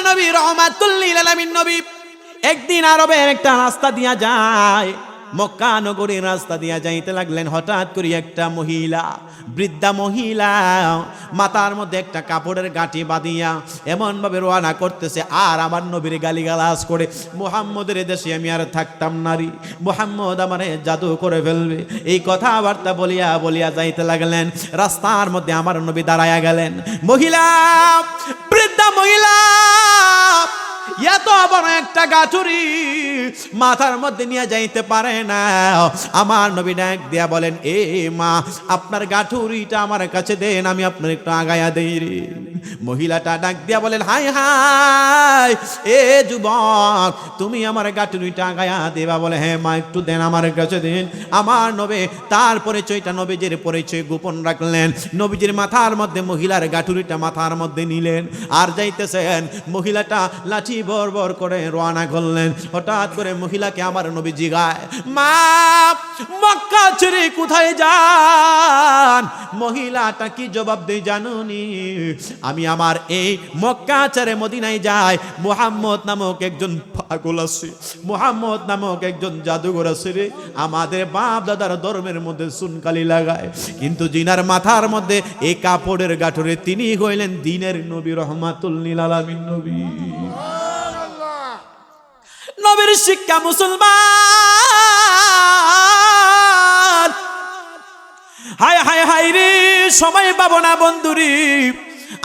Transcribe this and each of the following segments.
নবী রহমাতুল লিল আলামিন নবী একদিন আরবের একটা রাস্তা দিয়া যায়, মক্কা নগরীর রাস্তা দিয়া যাইতে লাগলেন। হঠাৎ করে একটা মহিলা, বৃদ্ধা মহিলা, মাথার মধ্যে একটা কাপড়ের গাঁটি বাঁধিয়া এমন ভাবে রওনা করতেছে, আর আমার নবীর গালিগালাজ করে, মুহাম্মদের দেশে আমি আর থাকতাম নারী, মুহাম্মদ আমারে জাদু করে ফেলবে, এই কথাবার্তা বলিয়া বলিয়া যাইতে লাগলেন। রাস্তার মধ্যে আমার নবী দাঁড়ায়া গেলেন। মহিলা, বৃদ্ধা মহিলা, এত বড় একটা গাঠুরি মাথার মধ্যে নিয়ে যাইতে পারে না। আমার নবী ডাক দিয়া বলেন, এ মা, আপনার গাঠুরিটা আমার কাছে দেন, আমি আপনার একটু আগায়া দেই রে। মহিলাটা ডাক দিয়া বলেন, হাই হাই, এ যুবক, তুমি আমার গাঠুরিটা আগায়া দেবা? বলে, হ্যাঁ মা, একটু দেন, আমার কাছে দেন। আমার নবী তার পরিচয়টা, নবীজির পরিচয় গোপন রাখলেন। নবীজির মাথার মধ্যে মহিলার গাঠুরিটা মাথার মধ্যে নিলেন, আর যাইতেছেন। মহিলাটা লাঠি বর বর করে রওনা করলেন। হঠাৎ করে মহিলাকে আমার নবী জিগায়, মা, মক্কা ছেড়ে কোথায় যান? মহিলাটা কি জবাব দেয় জানুনি? আমি আমার এই মক্কা ছেড়ে মদিনায় যাই, মুহাম্মদ নামক একজন পাগল আছে, মুহাম্মদ নামক একজন জাদুঘর আছে রে, আমাদের বাপ দাদার ধর্মের মধ্যে সুনকালি লাগায়, কিন্তু জিনার মাথার মধ্যে এই কাপড়ের গাঠরে তিনি হইলেন দ্বীনের নবী, রহমাতুল লিল আলামিন নবী। নবীর শিক্ষা মুসলমান, হায় হায় হায় রে, সময় পাবো না বন্ধুরি।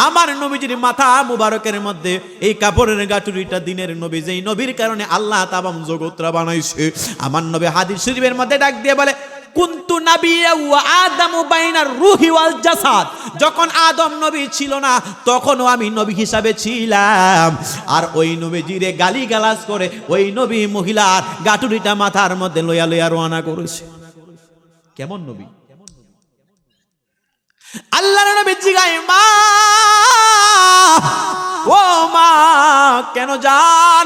আমার নবীজির মাথা মুবারকের মধ্যে এই কাপড়ের গাঁটুরিটা দ্বীনের নবী, যেই নবীর কারণে আল্লাহ তামাম জগৎরা বানাইছে। আমার নবী হাদিস শরীফের মধ্যে ডাক দিয়ে বলে, কুনতু নাবিয়্যা ওয়া আদামু বাইনার রূহি ওয়াল জাসাদ। যখন আদম নবী ছিল না, তখনও আমি নবী হিসাবে ছিলাম। আর ওই নবীজিরে গালিগালাজ করে ওই নবী মহিলার গাঁটুরিটা মাথার মধ্যে লইয়া লইয়া রওনা করেছে। কেমন নবী? আল্লাহর নবী জিগায়, মা, ও মা, কেন যান?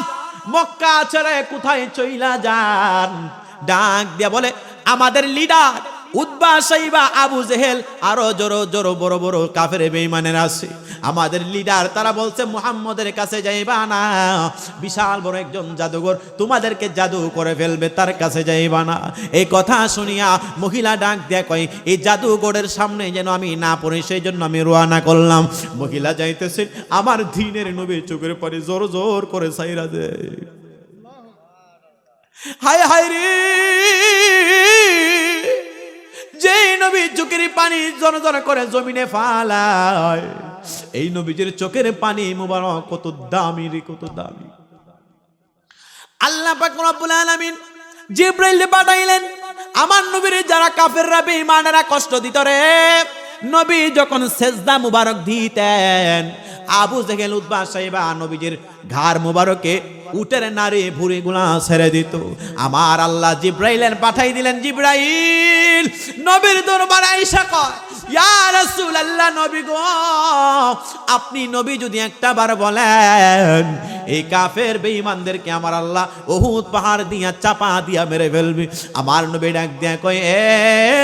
মক্কা ছেড়ে কোথায় চইলা যান? ডাক দিয়া বলে, আমাদের লিডার উতবা, সাইবা, আবু জেহেল, আরো জোরো জোরো বড় বড় কাফের বেঈমানের আছে, আমাদের লিডার, তারা বলছে মুহাম্মদের কাছে যাইবা না, বিশাল বড় একজন জাদুঘর তোমাদেরকে জাদু করে ফেলবে, তার কাছে যাইবা না। এই কথা শুনিয়া মহিলা ডাক দেয়া কয়, এই জাদুঘরের সামনে যেন আমি না পড়ি, সেই জন্য আমি রওনা করলাম। মহিলা যাইতেছে, আমার দ্বীনের নবীর চোখের পরে জোর জোর করে সাইরা দেয়। হায় হায় রে, যেই নবী চোখের পানি জনজন করে জমিনে ফালায়, এই নবীজির চোখের পানি মুবারক কত দামি রে, কত দামি। আল্লাহ পাক রব্বুল আলামিন জিবরাইল পাঠাইলেন, আমার নবীর যারা কাফেররা বেঈমানেরা কষ্ট দিত রে, নবী যখন সেজদা মুবারক দিতেন, আবু জেহেল, উতবা, সাইবা নবীজির ঘাড় মুবারকে উটের নারী ভুঁড়ি গুলা ছেড়ে দিত। আমার আল্লাহ জিবরাইলের পাঠাই দিলেন। জিবরাইল নবীর দরবারে আইসা কয়, ইয়া রাসূলুল্লাহ, নবী গো, আপনি নবী যদি একটা বার বলেন, এই কাফের বেঈমানদেরকে আমার আল্লাহ উহুদ পাহাড় দিয়া চাপা দিয়া মেরে ফেলবে। আমার নবী ডাক দিয়া কয়, এ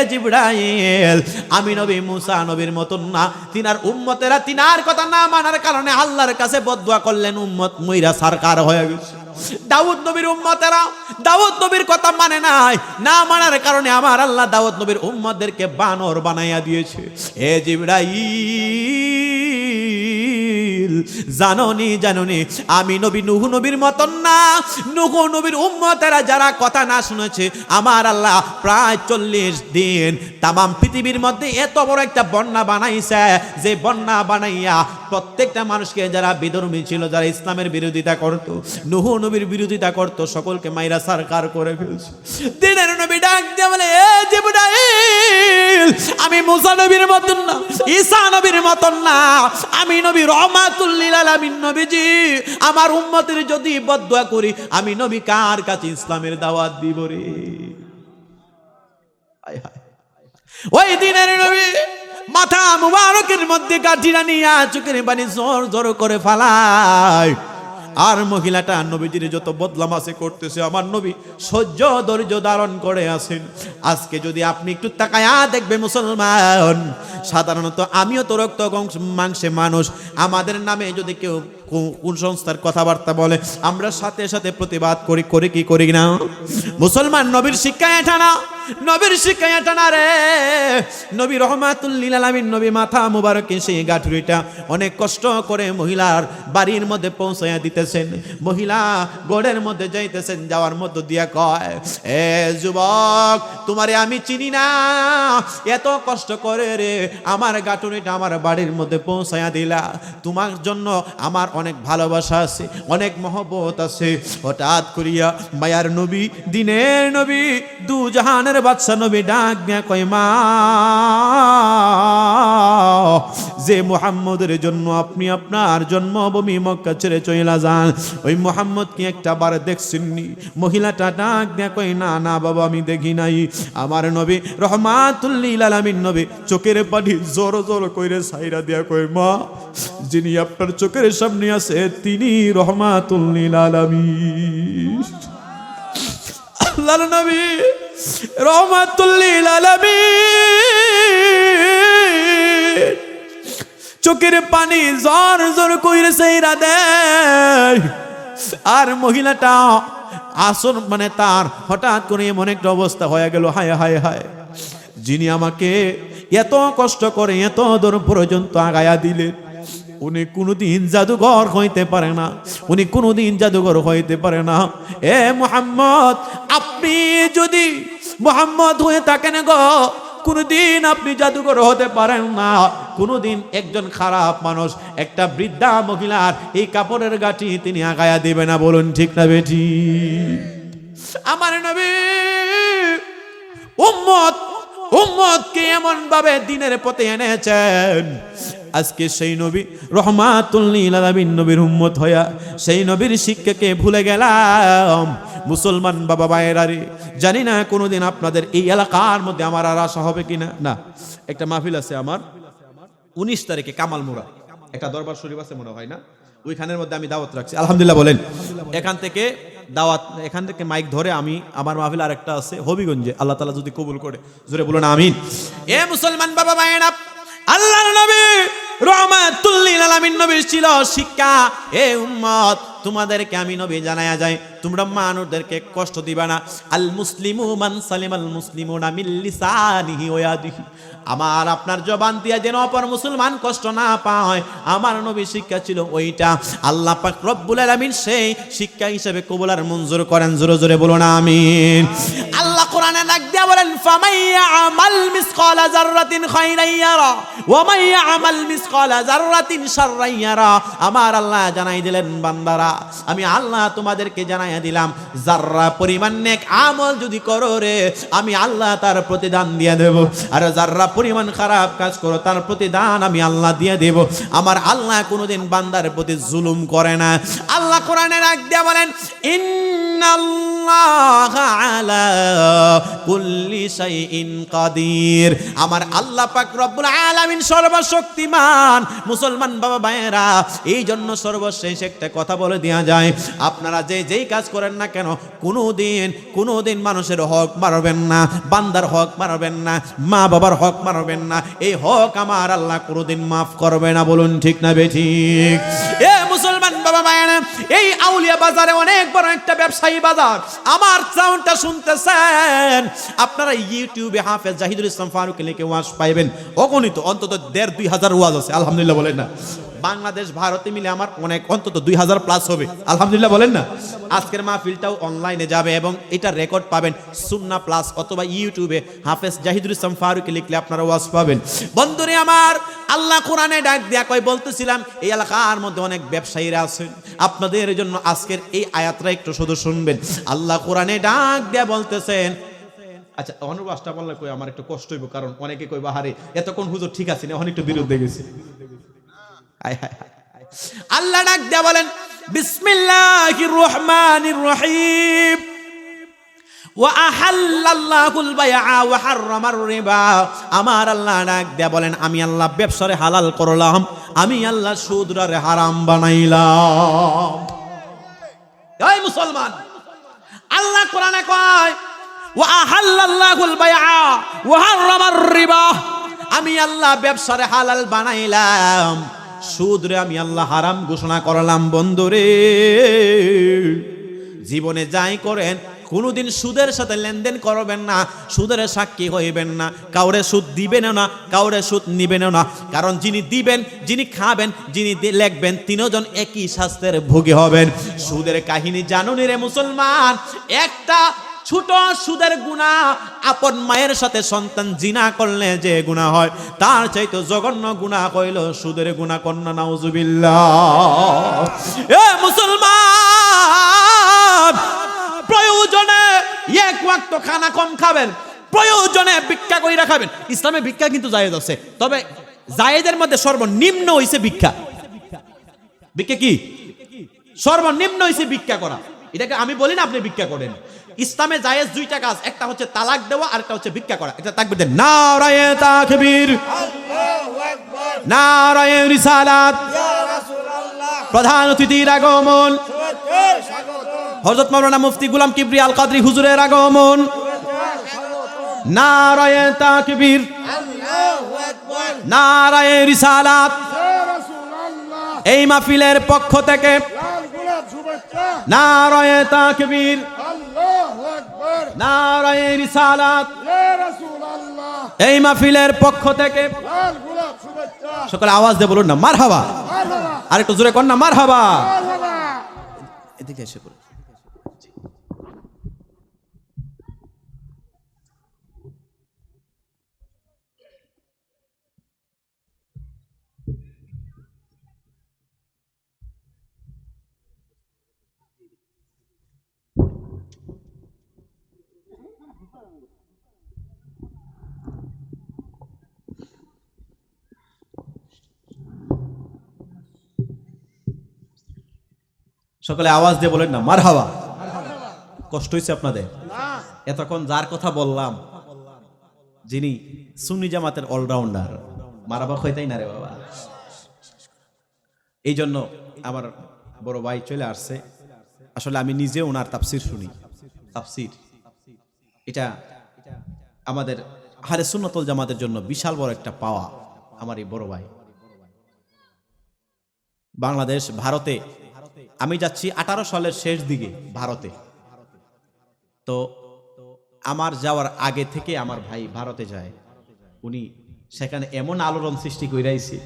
জিবরাইল, আমি নবী মুসা নবীর মতন না, তিনার উম্মতেরা তিনার কথা না মানার কারণে আল্লাহর কাছে বদদুয়া করলেন, উম্মত মইরা সরকার হয়ে গেছে। দাউদ নবীর উম্মতেরা দাউদ নবীর কথা মানে নাই, না মানার কারণে আমার আল্লাহ দাউদ নবীর উম্মতদেরকে বানর বানাইয়া দিয়েছে। এ জিবরাইল, জানোনি জানোনি, আমি নবী নূহ নবীর মতন না, নূহ নবীর উম্মতেরা যারা কথা না শুনেছে, আমার আল্লাহ প্রায় 40 দিন তামাম পৃথিবীর মধ্যে এত বড় একটা বন্যা বানাইছে, যে বন্যা বানাইয়া প্রত্যেকটা মানুষকে, যারা বিধর্মী ছিল, যারা ইসলামের বিরোধিতা করত, নূহ নবীর বিরোধিতা করত, সকলকে মাইরা সরকার করে ফেলছে। দিনের নবী ডাক দিয়ে বলে, এ জিবরাইল, আমি মুসা নবীর মতন না, ঈসা নবীর মতন না, আমি নবী রহমাতুল লিল আলামিন নবীজি, আমার উম্মতের যদি বদদুয়া করি, আমি নবী কার কাছে ইসলামের দাওয়াত দিব রে? হায় হায়, ওই দিনের নবী মাথা মুবারকের মধ্যে গাঁঠিরা নিয়া চোখের পানি জোর জোর করে ফালায়। আর মহিলাটা নবীজির যত বদলামাসি করতেছে আমার নবী সহ্য ধৈর্য ধারণ করে আছেন। আজকে যদি আপনি একটু তাকায়া দেখবে মুসলমান, সাধারণত আমিও তো রক্ত মাংসে মানুষ, আমাদের নামে যদি কেউ কোন সংস্থার কথাবার্তা বলে আমরা সাথে সাথে প্রতিবাদ করি কি করি না? মুসলমান নবীর শিক্ষায় এটা না, নবীর শিক্ষায় এটা না রে। নবী রহমাতুল লিল আলামিন নবী মাথা মুবারকে সেই গাঠুরিটা অনেক কষ্ট করে মহিলার বাড়ির মধ্যে পৌঁছায়া দিতেছেন। মহিলা গড়ের মধ্যে যাইতেছেন, যাওয়ার মধ্য দিয়া কয়, এ যুবক তোমারে আমি চিনি না, এত কষ্ট করে রে আমার গাঠুরিটা আমার বাড়ির মধ্যে পৌঁছায়া দিলা, তোমার জন্য আমার অনেক ভালোবাসা আছে, অনেক মহব্বত আছে। হঠাৎ করিয়া মায়ার নবী, দিনের নবী, দু জাহানের বাদশা নবী ডাক দিয়া কয়, মা, যে মুহাম্মদের জন্য আপনি আপনার জন্মভূমি মক্কা ছেড়ে চলে যান, ওই মুহাম্মদ কি একটা বার দেখছেননি? মহিলাটা ডাক দিয়া কয়, না না বাবা, আমি দেখি নাই। আমার নবী রহমাতুল লিল আলামিন নবী চোখের পানি জোর জোর কইরে ছাইরা দিয়া কয়, মা, যিনি আপনার চোখের সামনে আছে তিনি রহমাতুল লিল আলামিন। আল্লাহর নবী রহমাতুল লিল আলামিন চোখের পানি জোর জোর কইরে ছাইরা দেয়। আর মহিলাটা আসন মানে তার হঠাৎ করে এমন একটা অবস্থা হয়ে গেল, হায় হায় হায়, যিনি আমাকে এত কষ্ট করে এত দূর পর্যন্ত আগায়া দিলেন, উনি কোনদিন জাদুঘর হইতে পারে না, উনি কোনদিন জাদুঘর হইতে পারে না। এ মুহাম্মদ, আপনি যদি মুহাম্মদ হয়ে থাকেন গো, কোনদিন আপনি জাদুঘর হতে পারেন না। কোনদিন একজন খারাপ মানুষ একটা বৃদ্ধা মহিলার এই কাপড়ের গাঁটি তিনি আগায়া দিবে না, বলুন ঠিক না বেটি? আমার নবী উম্মতকে এমন ভাবে দিনের পথে এনেছেন, আজকে সেই নবী রহমাতুল লিল আলামিন নবীর উম্মত হইয়া সেই নবীর শিক্ষাকে ভুলে গেলাম। মুসলমান বাবা ভাইয়েরারে, জানি না কোনোদিন আপনাদের এই এলাকার মধ্যে আমার আর আশা হবে কিনা। না, একটা মাহফিল আছে আমার 19 তারিখে কামালমুরা, একটা দরবার শরীফ আছে মনে হয় না, ওইখানের মধ্যে আমি দাওয়াত রাখছি। আলহামদুলিল্লাহ বলেন। এখান থেকে দাওয়াত, এখান থেকে মাইক ধরে আমি আমার মাহফিল আরেকটা আছে হবিগঞ্জে, আল্লাহ তাআলা যদি কবুল করে, জোরে বলুন আমিন। এ মুসলমান বাবা ভাইয়েরা, আল্লাহর নবী রহমাতুল লিল আলামিন নবীর ছিল শিক্ষা, এ উম্মত তোমাদেরকে আমি নবী জানায়া যাই, তোমরা মানুষদেরকে কষ্ট দিবা না। আল মুসলিমু মান সালিমাল মুসলিমুনা মিন লিসানিহি ওয়া ইয়াদিহি, আমার আপনার জবান দিয়া যেন অপর মুসলমান কষ্ট না পায়, আমার নবী শিক্ষা ছিল ওইটা। আল্লাহ পাক রব্বুল আলামিন সেই শিক্ষা হিসেবে কবুল আর মঞ্জুর করেন, জোরে জোরে বলুন আমিন। আল্লাহ কোরআনে ডাক দিয়া বলেন, ফামাইয়া আমাল মিসকালা যাররাতিন খায়রান ইয়ারা ওয়া মাইয়া আমাল মিসকালা যাররাতিন শাররান ইয়ারা। আমার আল্লাহ জানাই দিলেন, বান্দারা আমি আল্লাহ তোমাদেরকে জানাইয়া দিলাম, যাররা পরিমাণ নেক আমল যদি করো রে, আমি আল্লাহ তার প্রতিদান দিয়ে দেব, আর যাররা পরিমাণ খারাপ কাজ করো তার প্রতিদান আমি আল্লাহ দিয়ে দেব। আমার আল্লাহ কোনোদিন বান্দার প্রতি জুলুম করে না। আল্লাহ কোরআনে ডাক দিয়া বলেন, ইন্নাল্লাহা আলা কুল্লি শাইইন কাদির। আমার আল্লাহ পাক রব্বুল আলামিন সর্বশক্তিমান। মুসলমান বাবা ভাইয়েরা, এই জন্য সর্বশেষ একটা কথা বলে দেয়া যায়, আপনারা যেই কাজ করেন না কেন, কোনোদিন মানুষের হক মারবেন না, বান্দার হক মারবেন না, মা বাবার হক মারবেন না। এই হক আমার আল্লাহ কোনোদিন মাফ করবে না, বলুন ঠিক না বেঠিক? এ মুসলমান বাবা ভাইয়েরা, এই আউলিয়া বাজারে অনেক বড় একটা ব্যবসায়ী বাজার। আমার সাউন্ডটা শুনতেছেন আপনারা, ইউটিউবে হাফেজ জাহিদুল ইসলাম ফারুক লিখে ওয়াজ পাইবেন অগণিত, অন্তত 1,500-2,000 ওয়াজ আছে। আলহামদুলিল্লাহ বলেন না? বাংলাদেশ ভারতে মিলে আমার অনেক অন্তত 2,000 প্লাস হবে। আলহামদুলিল্লাহ বলেন না? আজকের মাহফিলটাও অনলাইনে যাবে এবং এটা রেকর্ড পাবেন সুন্নাহ প্লাস অথবা ইউটিউবে হাফেজ জাহিদুল ইসলাম ফারুক লিখলে আপনারা ওয়াজ পাবেন। বন্ধুরে আমার, আল্লাহ কোরআনে ডাক দেয়া কই, বলতেছিলাম এই এলাকার মধ্যে অনেক ব্যবসায়ীরা আছেন, আপনাদের জন্য আজকের এই আয়াতটা একটু শুধু শুনবেন। আল্লাহ কোরআনে ডাক দেয়া বলতেছেন, আচ্ছা অনুবাদটা বললে কই আমার একটু কষ্ট হইব, কারণ অনেকে কই বাহারে এতক্ষণ হুজুর ঠিক আছে না, অনেক একটু বিরুদ্ধে গেছে। আল্লাহ ডাক দেয়া বলেন, বিসমিল্লাহির রহমানির রহিম, ওয়া আহাল্লাল্লাহুল বাইআ ওয়া হাররামার রিবা। আমার আল্লাহ ডাক দেয়া বলেন, আমি আল্লাহ ব্যবসারে হালাল করলাম, আমি আল্লাহ সুদরে হারাম বানাইলাম। এই মুসলমান, আল্লাহ কোরআনে কয় ওয়া আহাল্লাল্লাহুল বাইআ ওয়া হারামার রিবা, আমি আল্লাহ ব্যবসারে হালাল বানাইলাম, সুদরে আমি আল্লাহ হারাম ঘোষণা করলাম। বন্ধুরে, জীবনে যাই করেন কোনোদিন সুদের সাথে লেনদেন করবেন না, সুদের সাক্ষী হইবেন না, কাউরে সুদ দিবেন না, কাউরে সুদ নিবেন না। কারণ যিনি দিবেন, যিনি খাবেন, যিনি লেখবেন, তিনজন একই শাস্ত্রের ভোগী হবেন। সুদের কাহিনী জানুনি রে মুসলমান, একটা ছোট সুদের গুনাহ, আপন মায়ের সাথে সন্তান জিনা করলে যে গুনাহ হয়, তার চাইতে জঘন্য গুনাহ হইল সুদের গুনাহ। কন্যা নাউজুবিল্লাহ। এ মুসলমান, প্রয়োজনে এক ওয়াক্ত খানা কম খাবেন, প্রয়োজনে ভিক্ষা কইরা খাবেন। ইসলামে ভিক্ষা কিন্তু জায়েজ আছে, তবে জায়েজের মধ্যে সর্বনিম্ন হইছে ভিক্ষা। ভিক্ষা কি? সর্বনিম্ন হইছে ভিক্ষা করা। এটাকে আমি বলি না আপনি ভিক্ষা করেন। ইসলামে জায়েজ দুইটা কাজ, একটা হচ্ছে তালাক দেওয়া, আর একটা হচ্ছে ভিক্ষা করা। এটা তাকবীর দেন, নারায়ে তাকবীর, আল্লাহু আকবার, নারায়ে রিসালাত, ইয়া রাসূলুল্লাহ। প্রধান অতিথির আগমন, হযরত মাওলানা মুফতি গোলাম কিবরিয়া আল কাদরি হুজুরের আগমন, নারায়ে তাকবীর, আল্লাহু আকবার, নারায়ে রিসালাত, ইয়া রাসূলুল্লাহ। এই মাহফিলের পক্ষ থেকে লাল গোলাপ শুভেচ্ছা, নারায়ে তাকবীর, আল্লাহু আকবার, নারায়ে রিসালাত, ইয়া রাসূলুল্লাহ। এই মাহফিলের পক্ষ থেকে লাল গোলাপ শুভেচ্ছা। সকলে আওয়াজ দিয়ে বলুন না মারহাবা, মারহাবা। আরেকটু জোরে কর না মারহাবা, মারহাবা। এদিকে এসে বলুন। সকলে আওয়াজ দিয়ে বলেন না মারহাবা। কষ্ট হয়েছে আপনাদের? এতক্ষণ যার কথা বললাম, যিনি সুন্নি জামাতের অলরাউন্ডার, মারাবা হইতাই না রে বাবা। এই জন্য আমার বড় ভাই চলে আসছে। আসলে আমি নিজে ওনার তাফসির শুনি। তাফসির এটা আমাদের আহলে সুন্নাত ওয়াল জামাতের জন্য বিশাল বড় একটা পাওয়া। আমার এই বড় ভাই বাংলাদেশ, ভারতে আমি যাচ্ছি 18 সালের শেষ দিকে ভারতে। তো আমার যাওয়ার আগে থেকে আমার ভাই ভারতে যায়। উনি সেখানে এমন আলোড়ন সৃষ্টি কইরাইছে,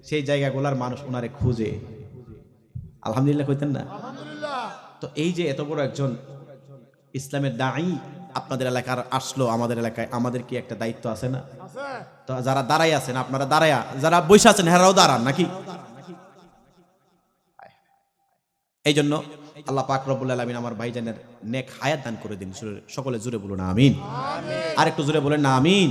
সেই জায়গাগুলোর মানুষ ওনারে খুঁজে। আলহামদুলিল্লাহ কইতেন না? তো এই যে এত বড় একজন ইসলামের দাঈ আপনাদের এলাকার আসলো, আমাদের এলাকায়, আমাদের কি একটা দায়িত্ব আছে না? তো যারা দাঁড়াই আছেন, আপনারা দাঁড়ায়া, যারা বসে আছেন হেরাও দাঁড়ান নাকি? এই জন্য আল্লাহ পাক রব্বুল আলামিন আমার ভাইজানের নেক হায়াত দান করে দিন। সকলে জুড়ে বলুন আমিন। আরেকটু জুড়ে বলেন না আমিন।